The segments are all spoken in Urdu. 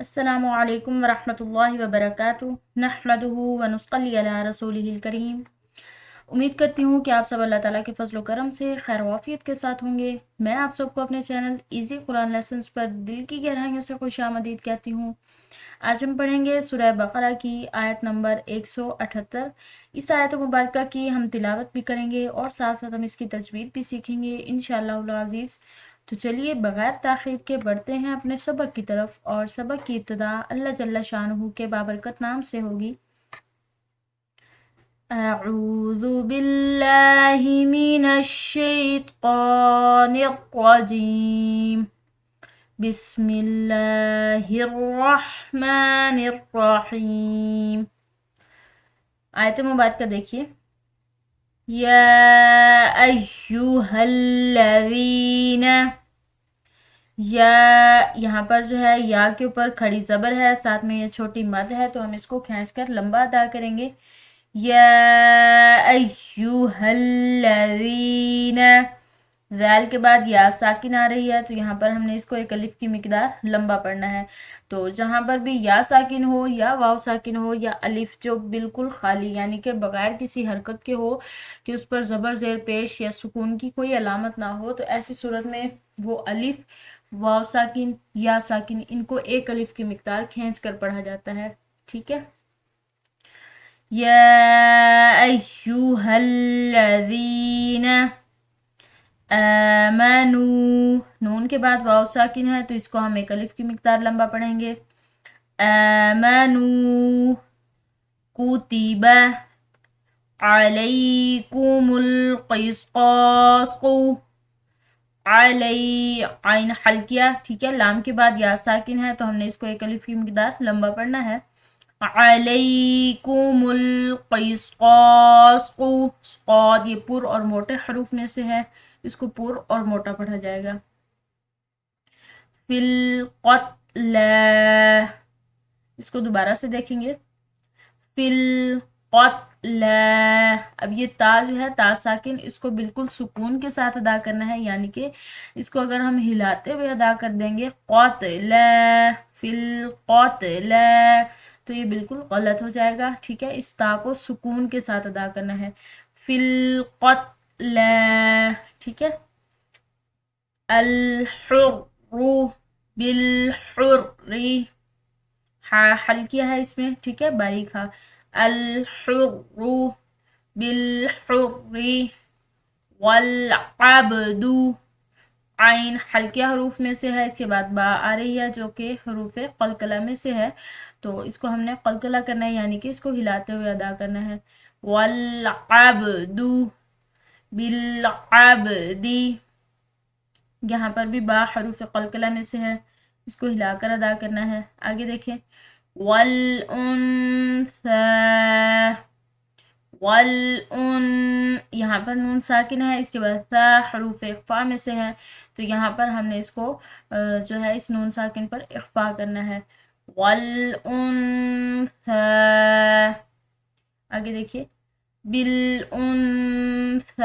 السلام علیکم ورحمۃ اللہ وبرکاتہ نحمدہ ونصلی علی رسولہ الکریم۔ امید کرتی ہوں کہ آپ سب اللہ تعالیٰ کے فضل و کرم سے خیر و عافیت کے ساتھ ہوں گے۔ میں آپ سب کو اپنے چینل ایزی قرآن لیسنز پر دل کی گہرائیوں سے خوش آمدید کہتی ہوں۔ آج ہم پڑھیں گے سورہ بقرہ کی آیت نمبر 178۔ اس آیت مبارکہ کی ہم تلاوت بھی کریں گے اور ساتھ ساتھ ہم اس کی تجوید بھی سیکھیں گے انشاءاللہ العزیز۔ تو چلیے بغیر تاخیر کے بڑھتے ہیں اپنے سبق کی طرف، اور سبق کی ابتدا اللہ جل شانہ کے بابرکت نام سے ہوگی۔ اعوذ باللہ من الشیطان الرجیم، بسم اللہ الرحمن الرحیم۔ آیت مبارکہ دیکھیے، یا ایہا الذین، یا یہاں پر جو ہے یا کے اوپر کھڑی زبر ہے، ساتھ میں یہ چھوٹی مد ہے تو ہم اس کو کھینچ کر لمبا ادا کریں گے۔ یا ایہا الذین، ذال کے بعد یا ساکن آ رہی ہے تو یہاں پر ہم نے اس کو ایک الف کی مقدار لمبا پڑھنا ہے۔ تو جہاں پر بھی یا ساکن ہو یا واو ساکن ہو یا الف جو بالکل خالی یعنی کہ بغیر کسی حرکت کے ہو کہ اس پر زبر زیر پیش یا سکون کی کوئی علامت نہ ہو، تو ایسی صورت میں وہ الف، واو ساکن، یا ساکن، ان کو ایک الف کی مقدار کھینچ کر پڑھا جاتا ہے، ٹھیک ہے۔ یا ایہا الذین آمنوا، نون کے بعد واو ساکن ہے تو اس کو ہم ایک الف کی مقدار لمبا پڑھیں گے۔ آمنوا کتب علیکم القصاص، علی عین حلقیہ، ٹھیک ہے۔ لام کے بعد یا ساکن ہے تو ہم نے اس کو ایک الف کی مقدار لمبا پڑھنا ہے۔ علیکم القصاص، صاد یہ پر اور موٹے حروف میں سے ہے، اس کو پر اور موٹا پڑھا جائے گا۔ فی القتل، اس کو دوبارہ سے دیکھیں گے، فی القتل، اب یہ تا جو ہے تا ساکن، اس کو بالکل سکون کے ساتھ ادا کرنا ہے، یعنی کہ اس کو اگر ہم ہلاتے ہوئے ادا کر دیں گے قتل، فی القتل، تو یہ بالکل غلط ہو جائے گا، ٹھیک ہے۔ اس تا کو سکون کے ساتھ ادا کرنا ہے، فی القتل، ٹھیک ہے۔ الحر بالحر، حلقیہ ہے اس میں، ٹھیک ہے، باریک ہا۔ الحر بالحر والعبد، عین حلقیہ حروف میں سے ہے، اس کے بعد با آ رہی ہے جو کہ حروف قلقلہ میں سے ہے، تو اس کو ہم نے قلقلہ کرنا ہے، یعنی کہ اس کو ہلاتے ہوئے ادا کرنا ہے۔ والعبد بالعبد، یہاں پر بھی با حروف قلقلہ میں سے ہے، اس کو ہلا کر ادا کرنا ہے۔ آگے دیکھیں، والانثى، یہاں پر نون ساکن ہے، اس کے بعد ثا حروف اخفاء میں سے ہے، تو یہاں پر ہم نے اس کو جو ہے اس نون ساکن پر اخفاء کرنا ہے۔ والانثى، آگے دیکھیے، بالانثى،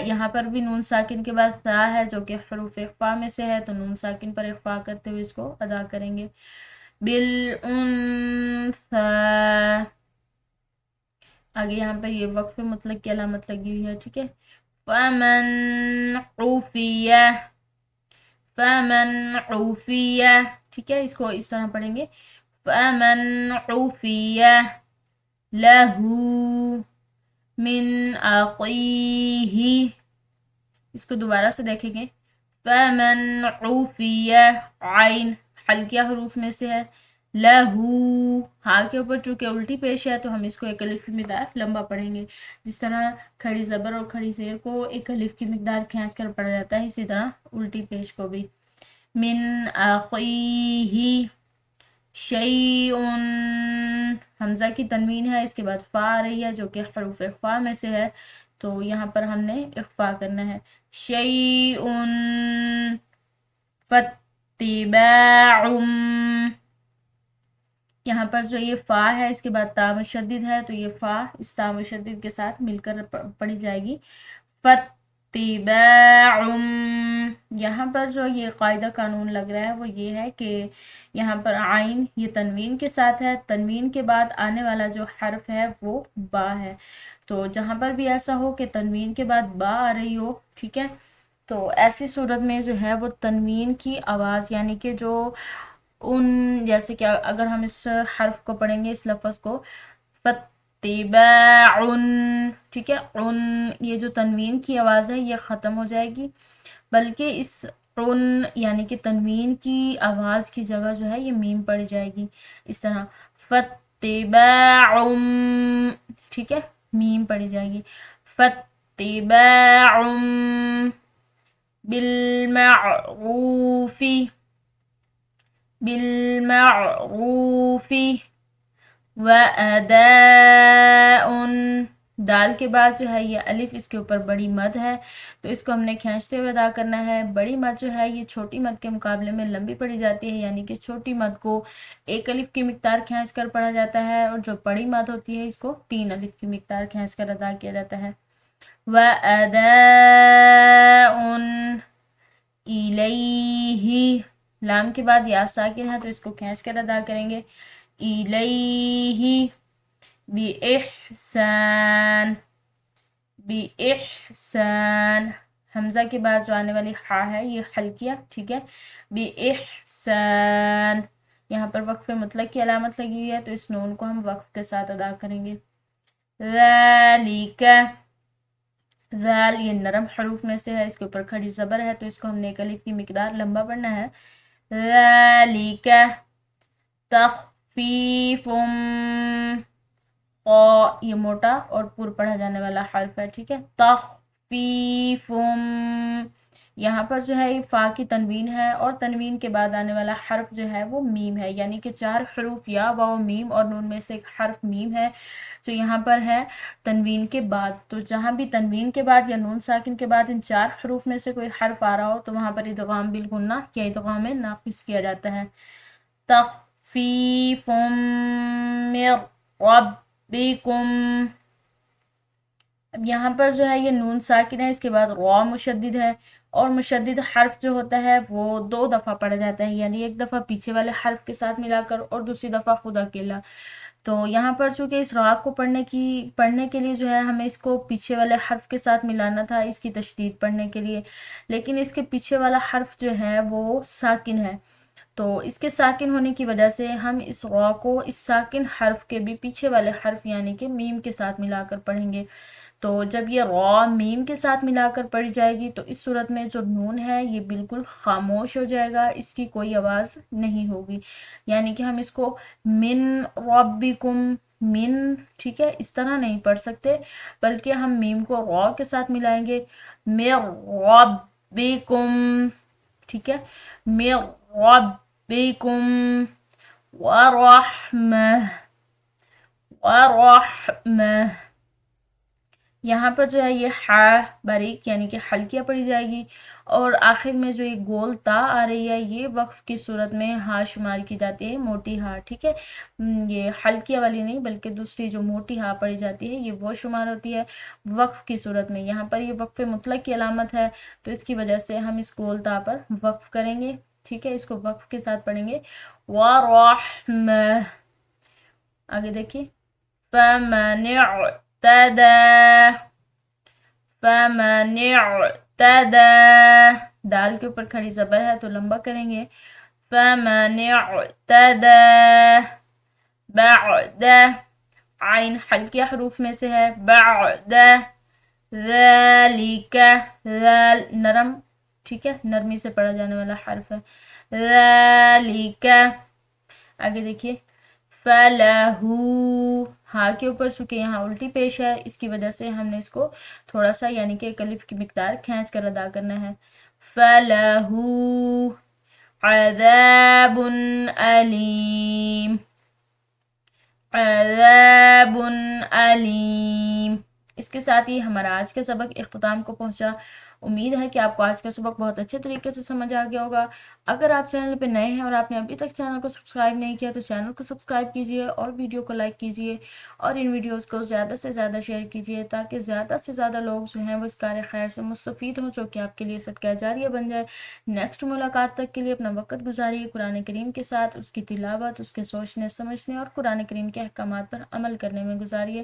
یہاں پر بھی نون ساکن کے بعد ثا ہے جو کہ حروف اخفاء میں سے ہے، تو نون ساکن پر اخفاء کرتے ہوئے اس کو ادا کریں گے۔ بالانثى، آگے یہاں پر یہ وقف مطلق کی علامت لگی ہوئی ہے، ٹھیک ہے۔ فمن عفیہ، فمن عفیہ، ٹھیک ہے، اس کو اس طرح پڑھیں گے، فمن عفیہ لہو من اخیہ، اس کو دوبارہ سے دیکھیں گے، فمن عفیہ، عین حلقیہ حروف میں سے ہے، لہو، ہا کے اوپر چونکہ الٹی پیش ہے تو ہم اس کو ایک الف کی مقدار لمبا پڑھیں گے، جس طرح کھڑی زبر اور کھڑی زیر کو ایک الف کی مقدار کھینچ کر پڑھا جاتا ہے، اسی طرح الٹی پیش کو بھی۔ من اخیہ شیء، حمزہ کی تنوین ہے، اس کے بعد فا آ رہی ہے جو کہ حروف اخفاء میں سے ہے، تو یہاں پر ہم نے اخفاء کرنا ہے۔ شیء فاتباع، یہاں پر جو یہ فا ہے اس کے بعد تا مشدد ہے، تو یہ فا اس تا مشدد کے ساتھ مل کر پڑھی جائے گی۔ یہاں پر جو یہ قاعدہ قانون لگ رہا ہے وہ یہ ہے کہ یہاں پر عین یہ تنوین کے ساتھ ہے، تنوین کے بعد آنے والا جو حرف ہے وہ با ہے، تو جہاں پر بھی ایسا ہو کہ تنوین کے بعد با آ رہی ہو، ٹھیک ہے، تو ایسی صورت میں جو ہے وہ تنوین کی آواز یعنی کہ جو جیسے کہ اگر ہم اس حرف کو پڑھیں گے، اس لفظ کو فتباع، ٹھیک ہے، یہ جو تنوین کی آواز ہے یہ ختم ہو جائے گی، بلکہ اس یعنی کہ تنوین کی آواز کی جگہ جو ہے یہ میم پڑ جائے گی، اس طرح فتباع، ٹھیک ہے، میم پڑی جائے گی، فتباع بالمعروف، وَأَدَاءٌ، دال کے بعد جو ہے یہ الف اس کے اوپر بڑی مد ہے، تو اس کو ہم نے کھینچتے ہوئے ادا کرنا ہے، بڑی مد جو ہے یہ چھوٹی مد کے مقابلے میں لمبی پڑھی جاتی ہے، یعنی کہ چھوٹی مد کو ایک الف کی مقدار کھینچ کر پڑھا جاتا ہے، اور جو بڑی مد ہوتی ہے اس کو 3 الف کی مقدار کھینچ کر ادا کیا جاتا ہے۔ وَأَدَاءٌ إِلَيْهِ، لام کے بعد یا ساکن ہے تو اس کو کھینچ کر ادا کریں گے، إِلَيْهِ بِإِحْسَان، حمزہ کے بعد جو آنے والی ہا ہے یہ حلقیہ، ٹھیک ہے، بِإِحْسَان، یہاں پر وقف مطلق کی علامت لگی ہوئی ہے تو اس نون کو ہم وقف کے ساتھ ادا کریں گے۔ ذَلِكَ، ذال یہ نرم حروف میں سے ہے، اس کے اوپر کھڑی زبر ہے تو اس کو ہم نے ایک الف کی مقدار لمبا پڑھنا ہے۔ ذَلِكَ تخفیف، یہ موٹا اور پر پڑھا جانے والا حرف ہے، ٹھیک ہے، تخفیف، یہاں پر جو ہے یہ فا کی تنوین ہے اور تنوین کے بعد آنے والا حرف جو ہے وہ میم ہے، یعنی کہ 4 حروف یا واو میم اور نون میں سے ایک حرف میم ہے جو یہاں پر ہے تنوین کے بعد، تو جہاں بھی تنوین کے بعد یا نون ساکن کے بعد ان 4 حروف میں سے کوئی حرف آ رہا ہو تو وہاں پر ادغام بالغنہ یا ادغام ناقص کیا جاتا ہے۔ تخفیف من ربکم، اب یہاں پر جو ہے یہ نون ساکن ہے، اس کے بعد را مشدد ہے، اور مشدد حرف جو ہوتا ہے وہ 2 دفعہ پڑھا جاتا ہے، یعنی ایک دفعہ پیچھے والے حرف کے ساتھ ملا کر اور دوسری دفعہ خود اکیلا، تو یہاں پر چونکہ اس را کو پڑھنے کے لیے جو ہے ہمیں اس کو پیچھے والے حرف کے ساتھ ملانا تھا اس کی تشدید پڑھنے کے لیے، لیکن اس کے پیچھے والا حرف جو ہے وہ ساکن ہے، تو اس کے ساکن ہونے کی وجہ سے ہم اس را کو اس ساکن حرف کے بھی پیچھے والے حرف یعنی کہ میم کے ساتھ ملا کر پڑھیں گے، تو جب یہ را میم کے ساتھ ملا کر پڑھی جائے گی تو اس صورت میں جو نون ہے یہ بالکل خاموش ہو جائے گا، اس کی کوئی آواز نہیں ہوگی، یعنی کہ ہم اس کو من ربکم، من، ٹھیک ہے، اس طرح نہیں پڑھ سکتے، بلکہ ہم میم کو را کے ساتھ ملائیں گے، من ربکم، ٹھیک ہے، من ربکم ورحمہ، ورحمہ، یہاں پر جو ہے یہ ہا باریک یعنی کہ حلقیہ پڑھی جائے گی، اور آخر میں جو یہ گول تا آ رہی ہے یہ وقف کی صورت میں ہا شمار کی جاتی ہے، موٹی ہا، ٹھیک ہے، یہ حلقیہ والی نہیں بلکہ دوسری جو موٹی ہا پڑھی جاتی ہے یہ وہ شمار ہوتی ہے وقف کی صورت میں، یہاں پر یہ وقف مطلق کی علامت ہے تو اس کی وجہ سے ہم اس گول تا پر وقف کریں گے، ٹھیک ہے، اس کو وقف کے ساتھ پڑھیں گے، ورحمہ، آگے دیکھیے، فَمَنِ اعْتَدَى، دال کے اوپر کھڑی زبر ہے تو لمبا کریں گے، فَمَنِ اعْتَدَى بَعْدَ، عین حلقیہ حروف میں سے ہے، بعد ذَلِكَ، ذال نرم، ٹھیک ہے، نرمی سے پڑھا جانے والا حرف ہے، ذَلِكَ، آگے دیکھیے، فَلَهُ، ہا کے اوپر چونکہ یہاں الٹی پیش ہے اس کی وجہ سے ہم نے اس کو تھوڑا سا یعنی کہ ایک الف کی مقدار کھینچ کر ادا کرنا ہے، فَلَهُ عَذَابٌ أَلِيمٌ، عذاب علیم، اس کے ساتھ ہی ہمارا آج کا سبق اختتام کو پہنچا، امید ہے کہ آپ کو آج کا سبق بہت اچھے طریقے سے سمجھ آ گیا ہوگا۔ اگر آپ چینل پہ نئے ہیں اور آپ نے ابھی تک چینل کو سبسکرائب نہیں کیا تو چینل کو سبسکرائب کیجیے اور ویڈیو کو لائک کیجیے اور ان ویڈیوز کو زیادہ سے زیادہ شیئر کیجیے تاکہ زیادہ سے زیادہ لوگ جو ہیں وہ اس کار خیر سے مستفید ہوں، جو کہ آپ کے لیے صدقہ جاریہ بن جائے۔ نیکسٹ ملاقات تک کے لیے اپنا وقت گزاریے قرآن کریم کے ساتھ، اس کی تلاوت، اس کے سوچنے سمجھنے اور قرآن کریم کے احکامات پر عمل کرنے میں گزاریے۔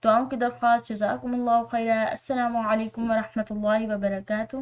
دعاؤں کی درخواست۔ جزاکم اللہ خیرا۔ السلام علیکم ورحمۃ اللہ وبرکاتہ۔